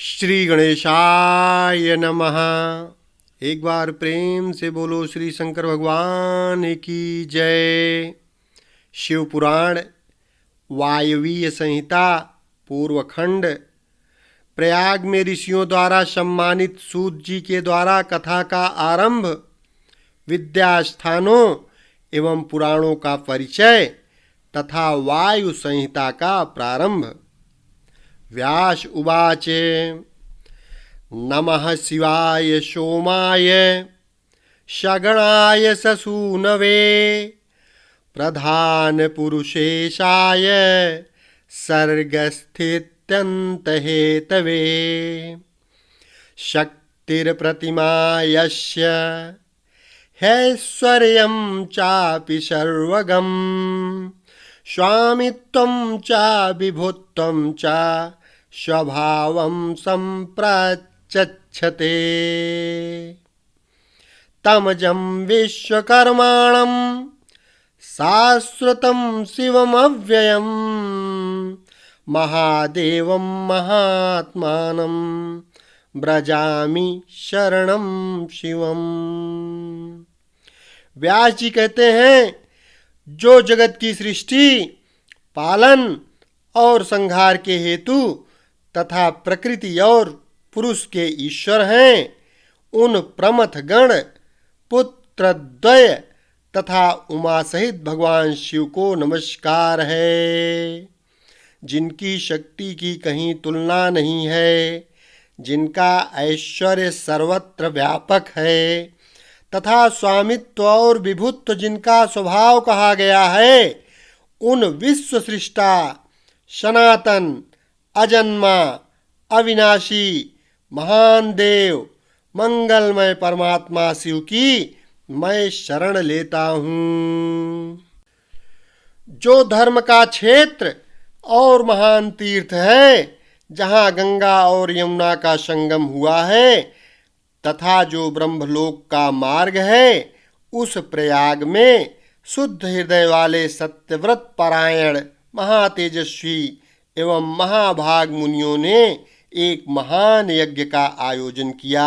श्री गणेशाय नमः। एक बार प्रेम से बोलो श्री शंकर भगवान की जय। शिव पुराण वायवीय संहिता पूर्वखंड। प्रयाग में ऋषियों द्वारा सम्मानित सूत जी के द्वारा कथा का आरंभ, विद्या स्थानों एवं पुराणों का परिचय तथा वायु संहिता का प्रारंभ। व्यास उवाच। नमः शिवाय सोमाय सगणाय ससूनवे प्रधान पुरुषेशाय सर्गस्थित्यन्तहेतवे शक्तिर्प्रतिमा यस्य हैश्वर्यं चापि सर्वगं स्वामित्वं च विभुत्वं च स्वभावं सम्प्रचक्षते तमजं विश्वकर्माणं शाश्वतं शिवमव्ययं महादेवं महात्मानं व्रजामि शरणं शिवम्। व्यास जी कहते हैं, जो जगत की सृष्टि, पालन और संहार के हेतु तथा प्रकृति और पुरुष के ईश्वर हैं, उन प्रमथ गण पुत्रद्वय तथा उमा सहित भगवान शिव को नमस्कार है, जिनकी शक्ति की कहीं तुलना नहीं है, जिनका ऐश्वर्य सर्वत्र व्यापक है तथा स्वामित्व और विभुत्व जिनका स्वभाव कहा गया है, उन विश्व सृष्टा सनातन अजन्मा अविनाशी महान देव मंगलमय परमात्मा शिव की मैं शरण लेता हूँ। जो धर्म का क्षेत्र और महान तीर्थ है, जहाँ गंगा और यमुना का संगम हुआ है, तथा जो ब्रह्मलोक का मार्ग है, उस प्रयाग में शुद्ध हृदय वाले सत्यव्रत परायण महातेजस्वी एवं महाभाग मुनियों ने एक महान यज्ञ का आयोजन किया।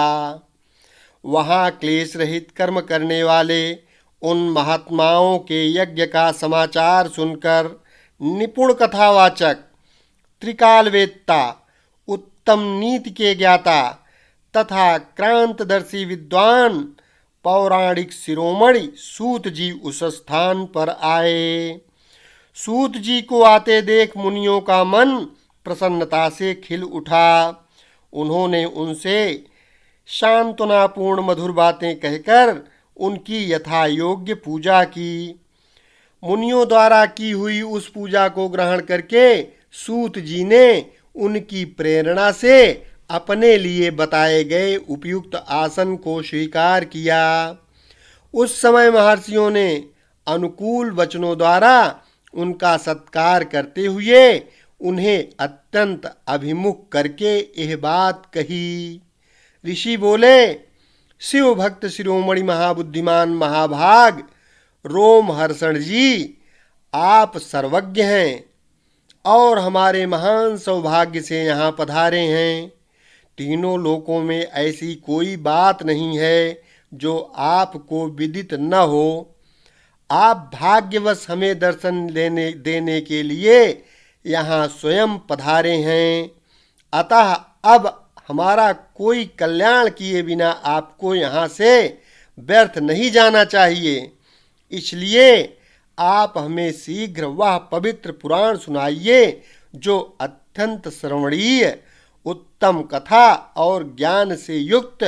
वहाँ क्लेश रहित कर्म करने वाले उन महात्माओं के यज्ञ का समाचार सुनकर निपुण कथावाचक, त्रिकालवेत्ता, उत्तम नीति के ज्ञाता तथा क्रांतदर्शी विद्वान पौराणिक शिरोमणि सूत जी उस स्थान पर आए। सूत जी को आते देख मुनियों का मन प्रसन्नता से खिल उठा। उन्होंने उनसे सांत्वनापूर्ण मधुर बातें कहकर उनकी यथा योग्य पूजा की। मुनियों द्वारा की हुई उस पूजा को ग्रहण करके सूत जी ने उनकी प्रेरणा से अपने लिए बताए गए उपयुक्त आसन को स्वीकार किया। उस समय महर्षियों ने अनुकूल वचनों द्वारा उनका सत्कार करते हुए उन्हें अत्यंत अभिमुख करके यह बात कही। ऋषि बोले, शिव भक्त शिरोमणि महाबुद्धिमान महाभाग रोमहर्षण जी, आप सर्वज्ञ हैं और हमारे महान सौभाग्य से यहाँ पधारे हैं। तीनों लोकों में ऐसी कोई बात नहीं है जो आपको विदित न हो। आप भाग्यवश हमें दर्शन देने के लिए यहाँ स्वयं पधारे हैं। अतः अब हमारा कोई कल्याण किए बिना आपको यहाँ से व्यर्थ नहीं जाना चाहिए। इसलिए आप हमें शीघ्र वह पवित्र पुराण सुनाइए जो अत्यंत श्रवणीय, उत्तम कथा और ज्ञान से युक्त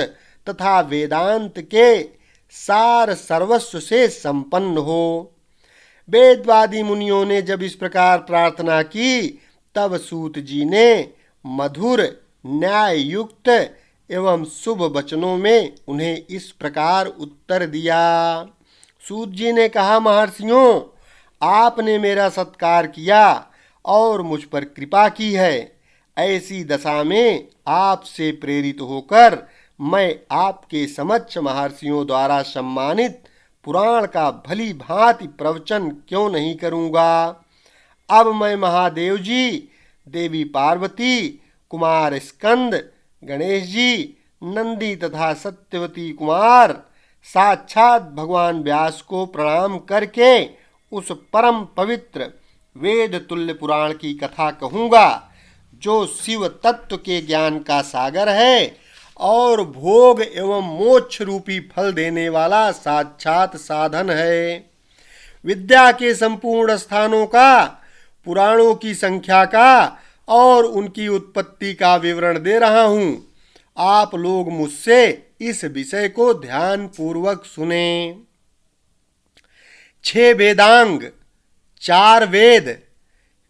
तथा वेदांत के सार सर्वस्व से संपन्न हो। वेदवादी मुनियों ने जब इस प्रकार प्रार्थना की, तब सूत जी ने मधुर, न्याय युक्त एवं शुभ वचनों में उन्हें इस प्रकार उत्तर दिया। सूत जी ने कहा, महर्षियों, आपने मेरा सत्कार किया और मुझ पर कृपा की है। ऐसी दशा में आपसे प्रेरित होकर मैं आपके समक्ष महर्षियों द्वारा सम्मानित पुराण का भली भांति प्रवचन क्यों नहीं करूँगा। अब मैं महादेव जी, देवी पार्वती, कुमार स्कंद गणेश जी नंदी तथा सत्यवती कुमार साक्षात भगवान व्यास को प्रणाम करके उस परम पवित्र वेद तुल्य पुराण की कथा कहूँगा जो शिव तत्व के ज्ञान का सागर है और भोग एवं मोक्ष रूपी फल देने वाला साक्षात साधन है। विद्या के संपूर्ण स्थानों का, पुराणों की संख्या का और उनकी उत्पत्ति का विवरण दे रहा हूँ। आप लोग मुझसे इस विषय को ध्यान पूर्वक सुने। 6 वेदांग, 4 वेद,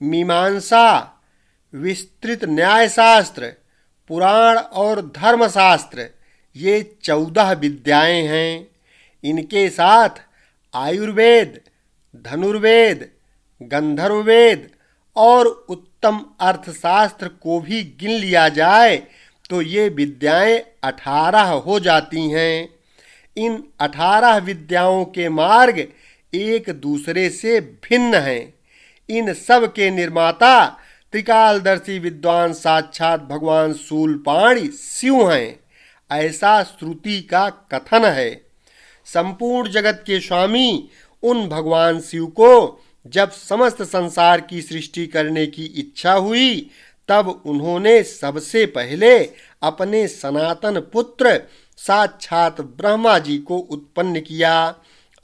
मीमांसा, विस्तृत न्यायशास्त्र, पुराण और धर्मशास्त्र, ये 14 विद्याएं हैं। इनके साथ आयुर्वेद, धनुर्वेद, गंधर्ववेद और उत्तम अर्थशास्त्र को भी गिन लिया जाए तो ये विद्याएं 18 हो जाती हैं। इन 18 विद्याओं के मार्ग एक दूसरे से भिन्न हैं। इन सब के निर्माता त्रिकालदर्शी विद्वान साक्षात भगवान शूलपाणि शिव हैं, ऐसा श्रुति का कथन है। संपूर्ण जगत के स्वामी उन भगवान शिव को जब समस्त संसार की सृष्टि करने की इच्छा हुई तब उन्होंने सबसे पहले अपने सनातन पुत्र साक्षात ब्रह्मा जी को उत्पन्न किया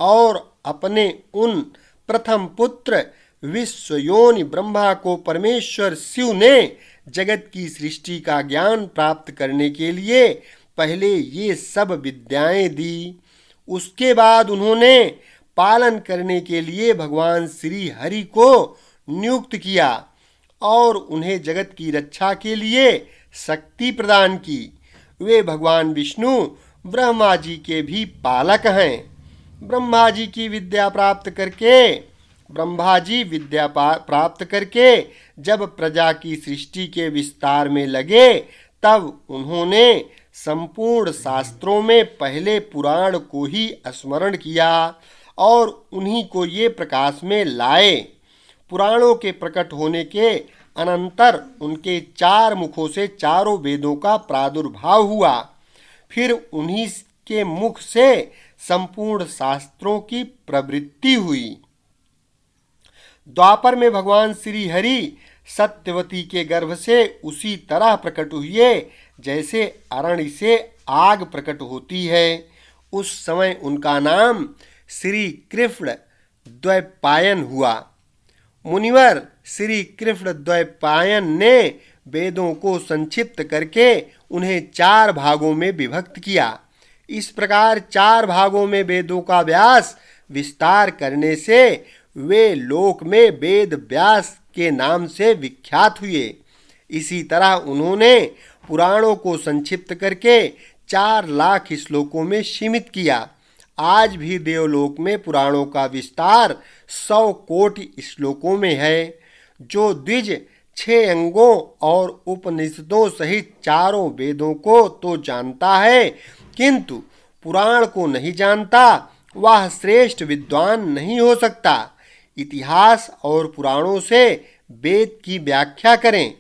और अपने उन प्रथम पुत्र विश्वयोनि ब्रह्मा को परमेश्वर शिव ने जगत की सृष्टि का ज्ञान प्राप्त करने के लिए पहले ये सब विद्याएं दी। उसके बाद उन्होंने पालन करने के लिए भगवान श्री हरि को नियुक्त किया और उन्हें जगत की रक्षा के लिए शक्ति प्रदान की। वे भगवान विष्णु ब्रह्मा जी के भी पालक हैं। ब्रह्मा जी विद्या प्राप्त करके जब प्रजा की सृष्टि के विस्तार में लगे तब उन्होंने संपूर्ण शास्त्रों में पहले पुराण को ही स्मरण किया और उन्हीं को ये प्रकाश में लाए। पुराणों के प्रकट होने के अनंतर उनके 4 मुखों से चारों वेदों का प्रादुर्भाव हुआ। फिर उन्हीं के मुख से संपूर्ण शास्त्रों की प्रवृत्ति हुई। द्वापर में भगवान श्री हरि सत्यवती के गर्भ से उसी तरह प्रकट हुए जैसे अरण्य से आग प्रकट होती है। उस समय उनका नाम श्री कृष्ण द्वैपायन हुआ। मुनिवर श्री कृष्ण द्वैपायन ने वेदों को संक्षिप्त करके उन्हें 4 भागों में विभक्त किया। इस प्रकार 4 भागों में वेदों का व्यास विस्तार करने से वे लोक में वेद व्यास के नाम से विख्यात हुए। इसी तरह उन्होंने पुराणों को संक्षिप्त करके 4 लाख श्लोकों में सीमित किया। आज भी देवलोक में पुराणों का विस्तार 100 कोटि श्लोकों में है। जो द्विज 6 अंगों और उपनिषदों सहित चारों वेदों को तो जानता है किंतु पुराण को नहीं जानता, वह श्रेष्ठ विद्वान नहीं हो सकता। इतिहास और पुराणों से वेद की व्याख्या करें।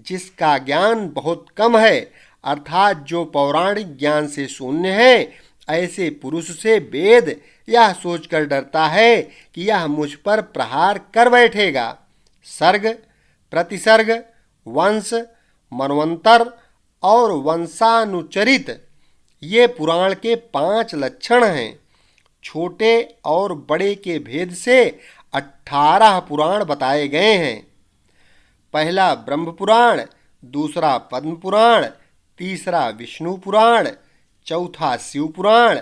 जिसका ज्ञान बहुत कम है अर्थात जो पौराणिक ज्ञान से शून्य है, ऐसे पुरुष से वेद यह सोचकर डरता है कि यह मुझ पर प्रहार कर बैठेगा। सर्ग, प्रतिसर्ग, वंश, मनवंतर और वंशानुचरित ये पुराण के 5 लक्षण हैं। छोटे और बड़े के भेद से 18 पुराण बताए गए हैं। पहला ब्रह्म पुराण, दूसरा पद्म पुराण, तीसरा विष्णु पुराण, चौथा शिव पुराण,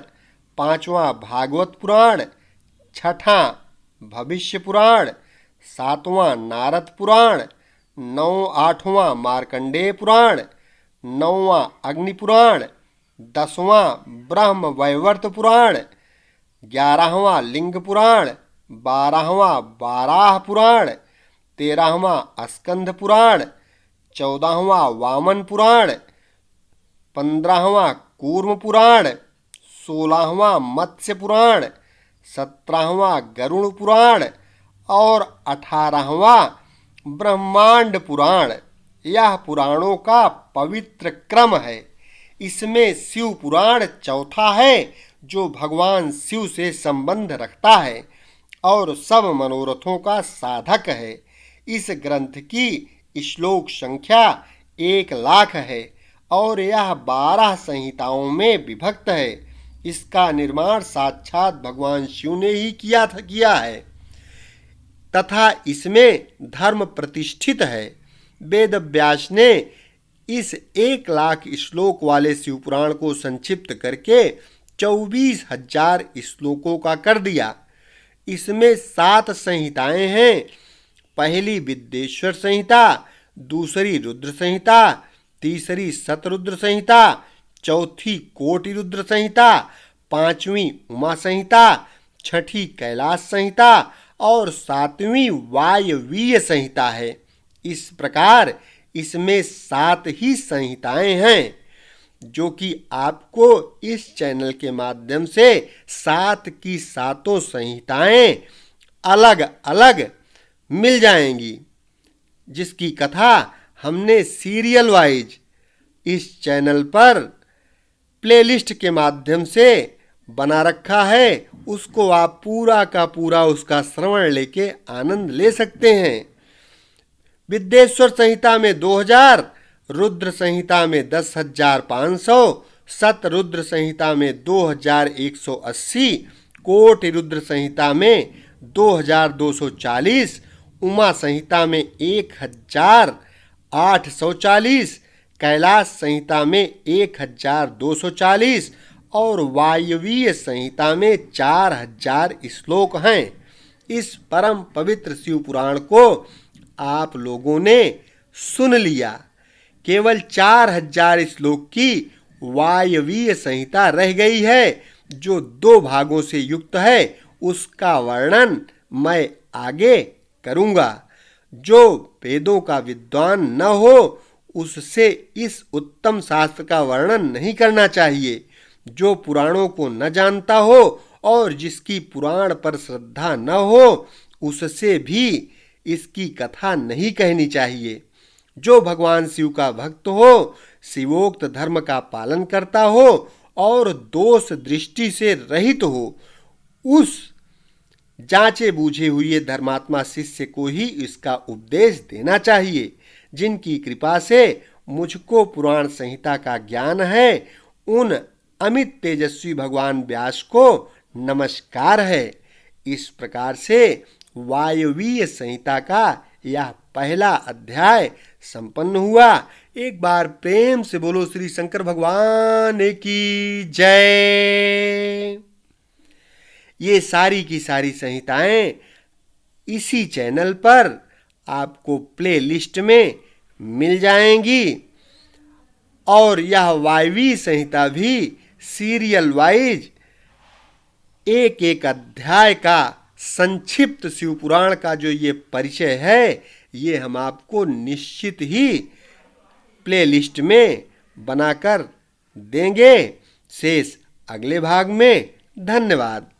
5वां भागवत पुराण, 6ठा भविष्य पुराण, 7वां नारद पुराण, 8वां मार्कंडेय पुराण, 9वां अग्नि पुराण, 10वां ब्रह्म वैवर्त पुराण, 11वां लिंग पुराण, 12वां वाराह पुराण, 13वां स्कंद पुराण, 14वां वामन पुराण, 15वां कूर्म पुराण, 16वां मत्स्य पुराण, 17वां गरुड़ पुराण और 18वां ब्रह्मांड पुराण। यह पुराणों का पवित्र क्रम है। इसमें शिव पुराण चौथा है, जो भगवान शिव से संबंध रखता है और सब मनोरथों का साधक है। इस ग्रंथ की श्लोक संख्या 1,00,000 है और यह 12 संहिताओं में विभक्त है। इसका निर्माण साक्षात भगवान शिव ने ही किया है तथा इसमें धर्म प्रतिष्ठित है। वेद व्यास ने इस 1,00,000 श्लोक वाले शिवपुराण को संक्षिप्त करके 24,000 श्लोकों का कर दिया। इसमें 7 संहिताएं हैं। पहली विद्येश्वर संहिता, दूसरी रुद्र संहिता, तीसरी शतरुद्र संहिता, चौथी कोटि रुद्र संहिता, पांचवी उमा संहिता, छठी कैलाश संहिता और 7वीं वायवीय संहिता है। इस प्रकार इसमें 7 ही संहिताएं हैं, जो कि आपको इस चैनल के माध्यम से 7 की 7 संहिताएं अलग अलग मिल जाएंगी, जिसकी कथा हमने सीरियल वाइज इस चैनल पर प्लेलिस्ट के माध्यम से बना रखा है। उसको आप पूरा का पूरा उसका श्रवण लेके आनंद ले सकते हैं। विद्येश्वर संहिता में 2000, रुद्र संहिता में 10,500, शतरुद्र संहिता में 2,180, कोटि रुद्र संहिता में 2,240, उमा संहिता में 1,840, कैलाश संहिता में 1,240 और वायवीय संहिता में 4,000 श्लोक हैं। इस परम पवित्र शिव पुराण को आप लोगों ने सुन लिया। केवल 4,000 श्लोक की वायवीय संहिता रह गई है, जो 2 भागों से युक्त है। उसका वर्णन मैं आगे करूंगा। जो वेदों का विद्वान न हो, उससे इस उत्तम शास्त्र का वर्णन नहीं करना चाहिए। जो पुराणों को न जानता हो और जिसकी पुराण पर श्रद्धा न हो, उससे भी इसकी कथा नहीं कहनी चाहिए। जो भगवान शिव का भक्त हो, शिवोक्त धर्म का पालन करता हो और दोष दृष्टि से रहित हो, उस जांचे बूझे हुए धर्मात्मा शिष्य को ही इसका उपदेश देना चाहिए। जिनकी कृपा से मुझको पुराण संहिता का ज्ञान है, उन अमित तेजस्वी भगवान व्यास को नमस्कार है। इस प्रकार से वायवीय संहिता का यह पहला अध्याय संपन्न हुआ। एक बार प्रेम से बोलो श्री शंकर भगवान की जय। ये सारी की सारी संहिताएं इसी चैनल पर आपको प्ले लिस्ट में मिल जाएंगी और यह वायवीय संहिता भी सीरियल वाइज एक एक अध्याय का संक्षिप्त शिवपुराण का जो ये परिचय है, ये हम आपको निश्चित ही प्ले लिस्ट में बनाकर देंगे। शेष अगले भाग में। धन्यवाद।